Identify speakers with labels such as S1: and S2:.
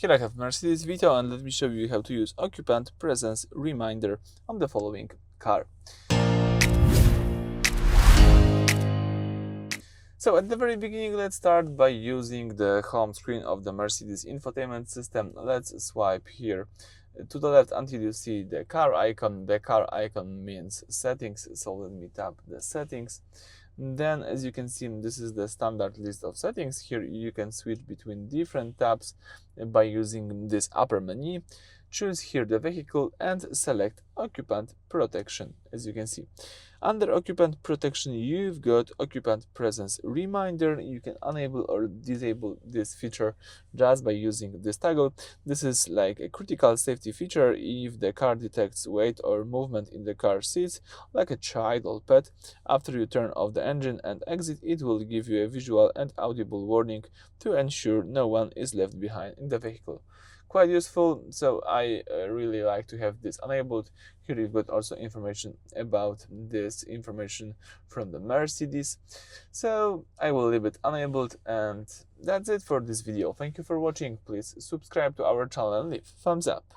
S1: Here I have Mercedes Vito, and let me show you how to use Occupant presence reminder on the following car. So at the very beginning, let's start by using the home screen of the Mercedes infotainment system. Let's swipe here to the left until you see the car icon. The car icon means settings, so let me tap the settings. Then, as you can see, this is the standard list of settings. Here you can switch between different tabs by using this upper menu. Choose here the vehicle and select Occupant Protection. As you can see, under Occupant Protection, you've got Occupant Presence Reminder. You can enable or disable this feature just by using this toggle. This is like a critical safety feature. If the car detects weight or movement in the car seats, like a child or pet, after you turn off the engine and exit, it will give you a visual and audible warning to ensure no one is left behind in the vehicle. Quite useful, so I really like to have this enabled. Here you've got also information about this information from the Mercedes, so I will leave it enabled, and that's it for this video. Thank you for watching. Please subscribe to our channel and leave thumbs up.